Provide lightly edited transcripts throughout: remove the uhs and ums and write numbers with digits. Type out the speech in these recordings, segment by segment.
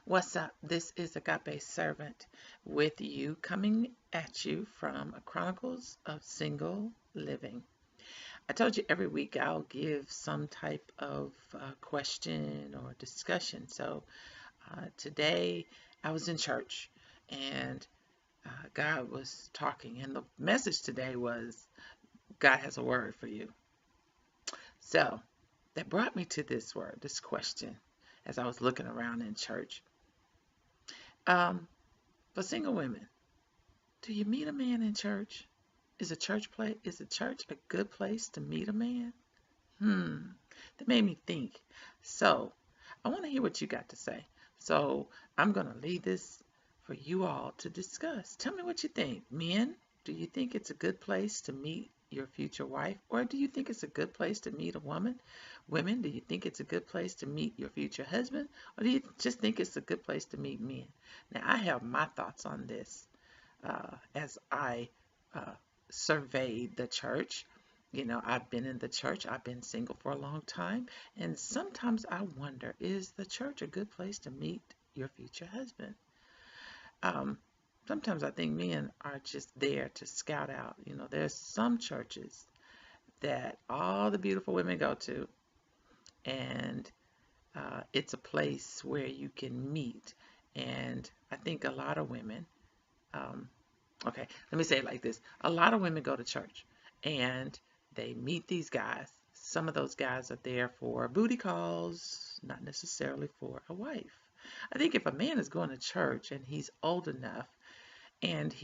What's up? This is Agape Servant with you, coming at you from Chronicles of Single Living. I told you every week I'll give some type of question or discussion. So today I was in church and God was talking, and the message today was God has a word for you. So that brought me to this word, this question, as I was looking around in church. Um, for single women, do you meet a man in church? Is a church a good place to meet a man? That made me think. So, I want to hear what you got to say. So, I'm going to leave this for you all to discuss. Tell me what you think. Men, do you think it's a good place to meet your future wife? Or do you think it's a good place to meet a woman? Women, do you think it's a good place to meet your future husband? Or do you just think it's a good place to meet men? Now, I have my thoughts on this as I uh, surveyed the church. You know, I've been in the church, I've been single for a long time, and sometimes I wonder, is the church a good place to meet your future husband? Um, Sometimes I think men are just there to scout out. You know, there's some churches that all the beautiful women go to, and it's a place where you can meet. And I think a lot of women, um, okay, let me say it like this. A lot of women go to church and they meet these guys. Some of those guys are there for booty calls, not necessarily for a wife. I think if a man is going to church and he's old enough and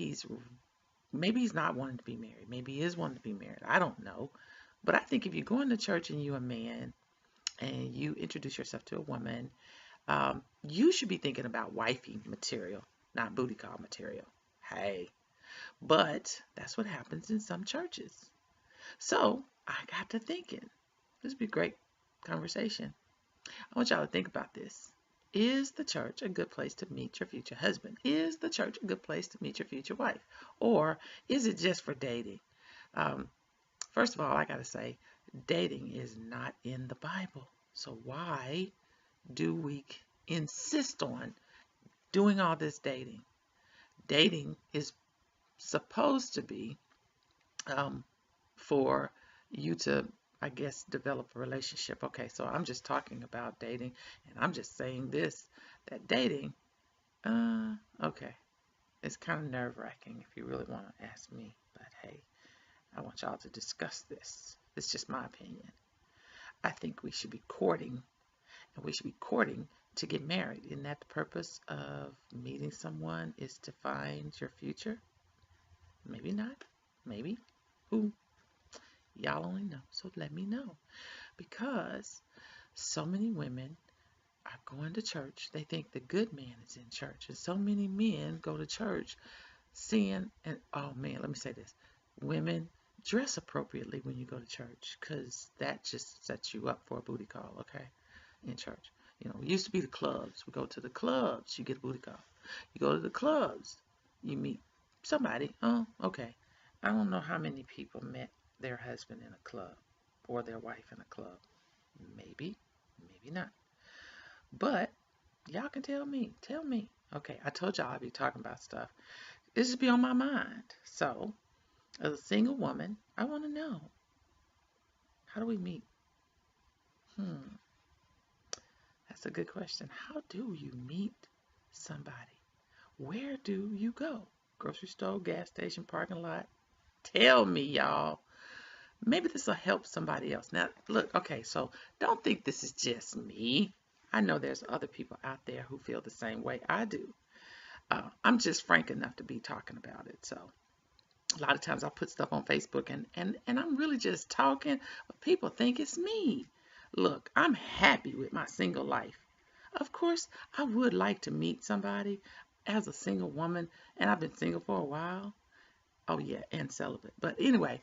maybe he's not wanting to be married, maybe he is wanting to be married, I don't know. But I think if you're going to church and you're a man and you introduce yourself to a woman, you should be thinking about wifey material, not booty call material. Hey, but that's what happens in some churches. So I got to thinking, this would be a great conversation. I want y'all to think about this. Is the church a good place to meet your future husband? Is the church a good place to meet your future wife? Or is it just for dating? Um, First of all, I got to say, dating is not in the Bible. So why do we insist on doing all this dating? Dating is supposed to be um, for you to, I guess, develop a relationship. Okay, so I'm just talking about dating, and I'm just saying this, that dating, okay, it's kind of nerve-wracking if you really want to ask me, but hey, I want y'all to discuss this. It's just my opinion. I think we should be courting, and we should be courting to get married. Isn't that the purpose of meeting someone, is to find your future? Maybe not. Maybe. Who? Y'all only know. So let me know. Because so many women are going to church. They think the good man is in church. And so many men go to church seeing, and oh man, let me say this. Women, dress appropriately when you go to church, because that just sets you up for a booty call, okay, in church. You know, it used to be the clubs. We go to the clubs, you get a booty call. You go to the clubs, you meet somebody. Oh, okay. I don't know how many people met their husband in a club or their wife in a club. Maybe, maybe not. But y'all can tell me. Tell me. Okay, I told y'all I'd be talking about stuff. This just be on my mind. So, as a single woman, I want to know, how do we meet? Hmm, that's a good question. How do you meet somebody? Where do you go? Grocery store, gas station, parking lot? Tell me, y'all. Maybe this will help somebody else. Now, look, okay, so don't think this is just me. I know there's other people out there who feel the same way I do. I'm just frank enough to be talking about it. So a lot of times I put stuff on Facebook and I'm really just talking, but people think it's me. Look, I'm happy with my single life. Of course, I would like to meet somebody as a single woman, and I've been single for a while. Oh, yeah, and celibate. But anyway,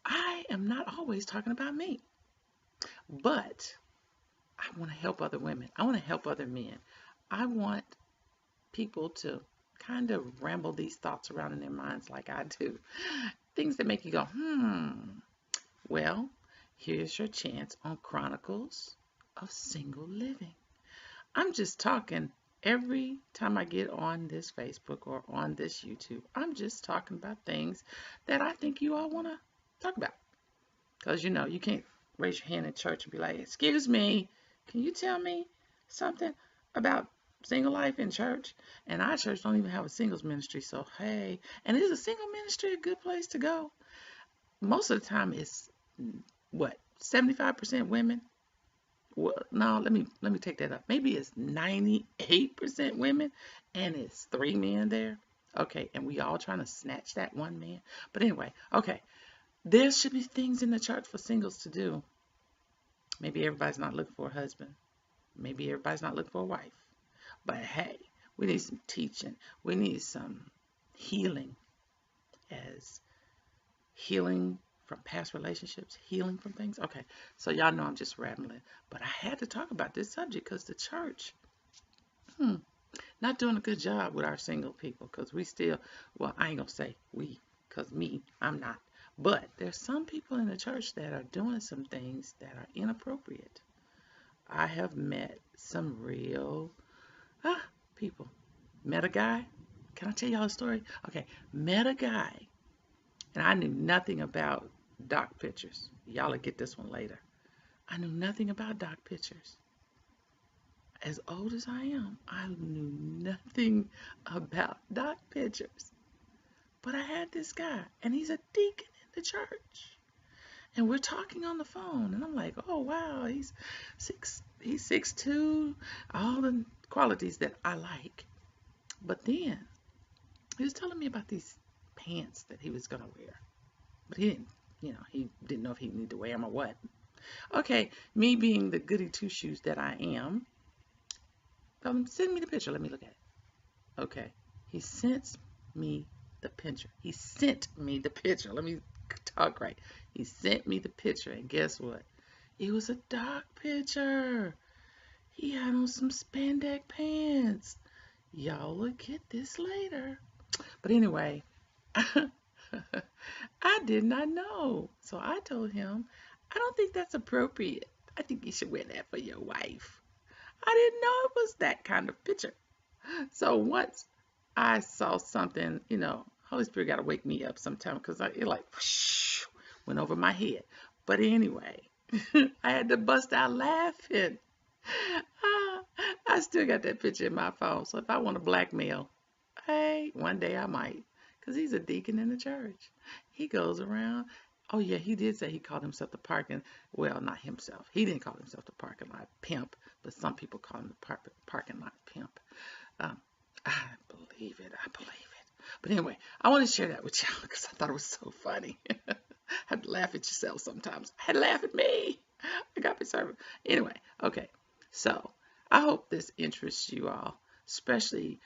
I am not always talking about me, but I want to help other women. I want to help other men. I want people to kind of ramble these thoughts around in their minds like I do. Things that make you go, Well, here's your chance on Chronicles of Single Living. I'm just talking every time I get on this Facebook or on this YouTube, I'm just talking about things that I think you all want to talk about. Because, you can't raise your hand in church and be like, excuse me, can you tell me something about single life in church? And our church don't even have a singles ministry. So, hey, and is a single ministry a good place to go? Most of the time it's, what, 75% women? Well, no, let me take that up. Maybe it's 98% women and it's 3 men there. Okay, and we all trying to snatch that one man. But anyway, okay. There should be things in the church for singles to do. Maybe everybody's not looking for a husband. Maybe everybody's not looking for a wife. But hey, we need some teaching. We need some healing, as healing from past relationships, healing from things. Okay, so y'all know I'm just rambling. But I had to talk about this subject because the church, not doing a good job with our single people, because we still, well, I ain't going to say we, because me, I'm not. But there's some people in the church that are doing some things that are inappropriate. I have met some real people. Met a guy. Can I tell y'all a story? Okay, met a guy, and I knew nothing about doc pictures. Y'all will get this one later. I knew nothing about doc pictures. As old as I am, I knew nothing about doc pictures. But I had this guy, and he's a deacon in the church. And we're talking on the phone, and I'm like, oh, wow, he's 6'2", all the qualities that I like. But then he was telling me about these pants that he was going to wear. But he didn't know if he needed to wear them or what. Okay, me being the goody two-shoes that I am, send me the picture. Let me look at it. Okay, he sent me the picture. He sent me the picture. Let me talk right. He sent me the picture, and guess what? It was a doc picture. He had on some spandex pants. Y'all will get this later. But anyway, I did not know. So I told him, I don't think that's appropriate. I think you should wear that for your wife. I didn't know it was that kind of picture. So once I saw something, Holy Spirit got to wake me up sometime, because it like whoosh, went over my head. But anyway, I had to bust out laughing. I still got that picture in my phone. So if I want to blackmail, hey, one day I might, because he's a deacon in the church. He goes around. Oh yeah, he did say he called himself the parking. Well, not himself. He didn't call himself the parking lot pimp, but some people call him the parking lot pimp. I believe it. I believe it. But anyway, I want to share that with y'all because I thought it was so funny. I had to laugh at yourself sometimes. I had to laugh at me. I got me servant. Anyway, okay. So I hope this interests you all, especially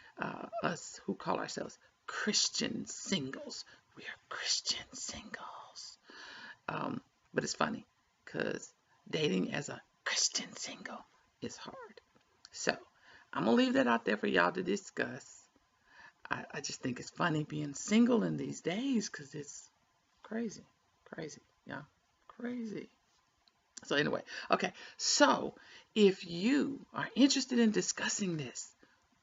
us who call ourselves Christian singles. We are Christian singles. But it's funny because dating as a Christian single is hard. So I'm going to leave that out there for y'all to discuss. I just think it's funny being single in these days because it's crazy. Crazy. Yeah. Crazy. So anyway, okay. So if you are interested in discussing this,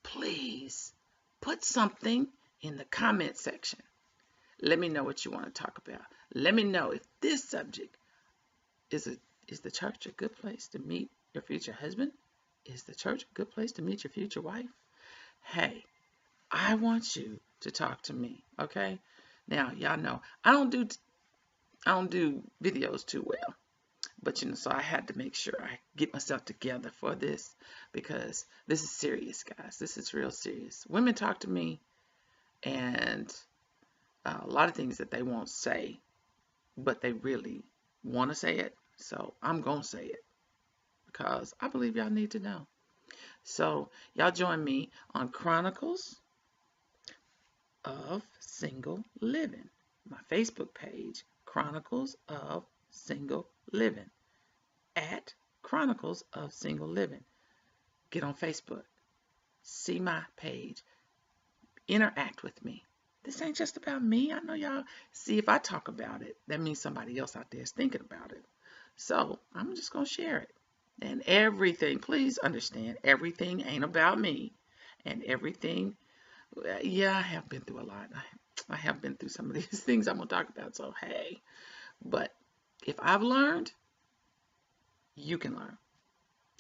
please put something in the comment section. Let me know what you want to talk about. Let me know if this subject is the church a good place to meet your future husband? Is the church a good place to meet your future wife? Hey, I want you to talk to me, okay? Now, y'all know I don't do videos too well. But so I had to make sure I get myself together for this, because this is serious, guys. This is real serious. Women talk to me, and a lot of things that they won't say, but they really want to say it. So I'm going to say it because I believe y'all need to know. So y'all join me on Chronicles of Single Living, my Facebook page, Chronicles of Single Living, at Chronicles of Single Living. Get on Facebook, see my page, interact with me. This ain't just about me. I know y'all see, if I talk about it, that means somebody else out there is thinking about it. So I'm just going to share it. And everything, please understand, everything ain't about me. and everything. Yeah, I have been through a lot. I have been through some of these things I'm going to talk about. So, hey, but if I've learned, you can learn.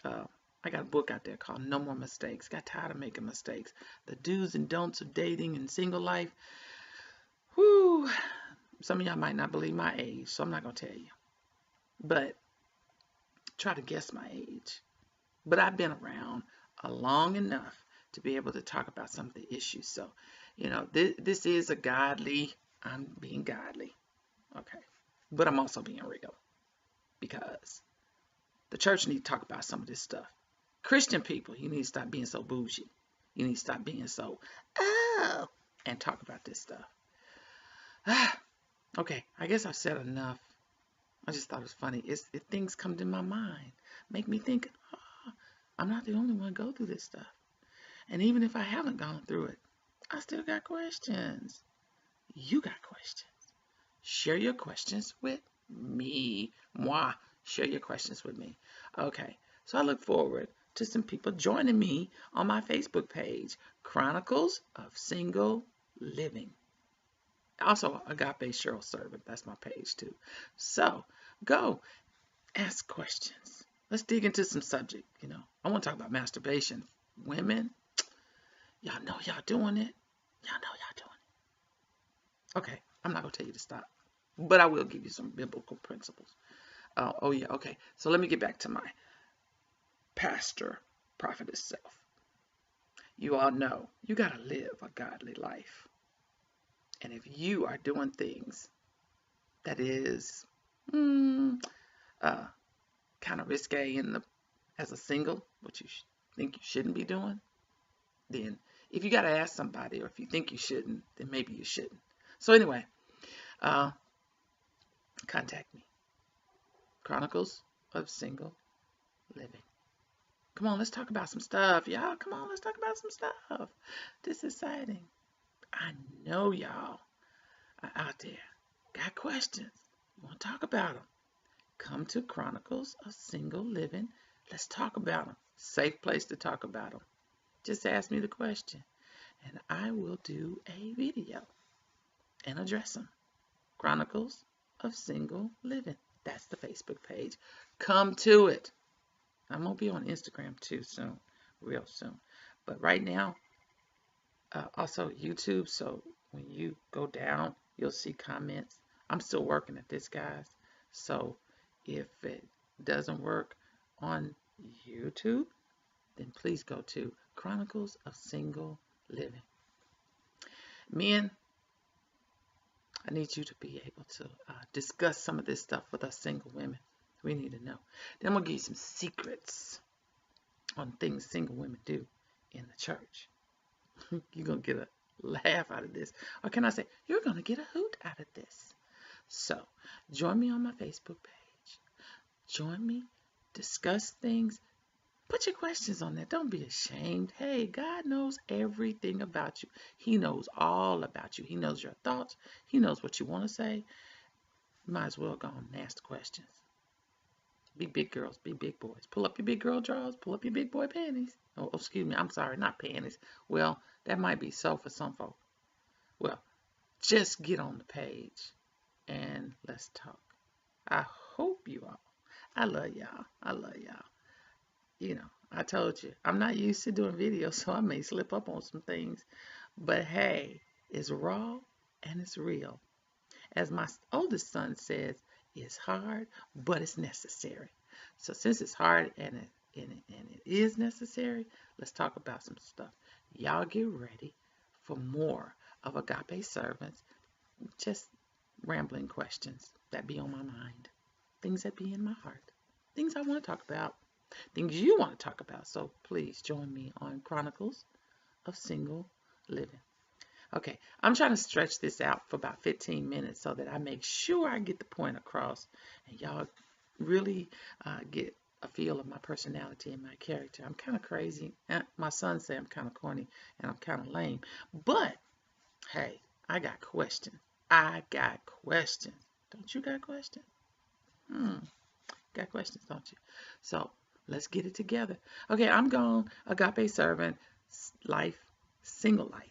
Uh, I got a book out there called No More Mistakes. Got tired of making mistakes. The do's and don'ts of dating and single life. Whoo. Some of y'all might not believe my age, so I'm not going to tell you. But try to guess my age. But I've been around long enough to be able to talk about some of the issues. So, this is a godly, I'm being godly. Okay. But I'm also being real because the church needs to talk about some of this stuff. Christian people, you need to stop being so bougie. You need to stop being so, oh, and talk about this stuff. Okay, I guess I've said enough. I just thought it was funny. If things come to my mind, make me think, oh, I'm not the only one go through this stuff. And even if I haven't gone through it, I still got questions. You got questions. Share your questions with me. Moi. Share your questions with me. Okay, so I look forward to some people joining me on my Facebook page, Chronicles of Single Living. Also, Agape Cheryl Servant. That's my page too. So, go ask questions. Let's dig into some subject. I want to talk about masturbation. Women, y'all know y'all doing it. Y'all know y'all doing it. Okay, I'm not going to tell you to stop, but I will give you some biblical principles. Oh, yeah, okay. So let me get back to my pastor, prophetess self. You all know you got to live a godly life. And if you are doing things that is kind of risque as a single, what you think you shouldn't be doing, then if you got to ask somebody, or if you think you shouldn't, then maybe you shouldn't. So anyway, contact me. Chronicles of Single Living. Come on, let's talk about some stuff. Y'all, come on, let's talk about some stuff. This is exciting. I know y'all are out there. Got questions. You want to talk about them? Come to Chronicles of Single Living. Let's talk about them. Safe place to talk about them. Just ask me the question, and I will do a video and address them. Chronicles of Single Living. That's the Facebook page. Come to it. I'm going to be on Instagram too soon, real soon. But right now, also YouTube. So when you go down, you'll see comments. I'm still working at this, guys. So if it doesn't work on YouTube, then please go to Chronicles of Single Living. Men, I need you to be able to discuss some of this stuff with us single women. We need to know. Then I'm going to give you some secrets on things single women do in the church. You're going to get a laugh out of this. Or can I say, you're going to get a hoot out of this. So, join me on my Facebook page. Join me. Discuss things. Put your questions on there. Don't be ashamed. Hey, God knows everything about you. He knows all about you. He knows your thoughts. He knows what you want to say. You might as well go on and ask the questions. Be big girls. Be big boys. Pull up your big girl drawers. Pull up your big boy panties. Oh, excuse me. I'm sorry. Not panties. Well, that might be so for some folk. Well, just get on the page and let's talk. I hope you all. I love y'all. I love y'all. I told you, I'm not used to doing videos, so I may slip up on some things. But hey, it's raw and it's real. As my oldest son says, it's hard, but it's necessary. So since it's hard and it is necessary, let's talk about some stuff. Y'all get ready for more of Agape Servants. Just rambling questions that be on my mind. Things that be in my heart. Things I want to talk about. Things you want to talk about. So please join me on Chronicles of Single Living. Okay, I'm trying to stretch this out for about 15 minutes so that I make sure I get the point across and y'all really get a feel of my personality and my character. I'm kind of crazy. My son said I'm kind of corny and I'm kind of lame. But, hey, I got questions. I got questions. Don't you got questions? Got questions, don't you? So, let's get it together. Okay, I'm gone. Agape Servant. life, single life.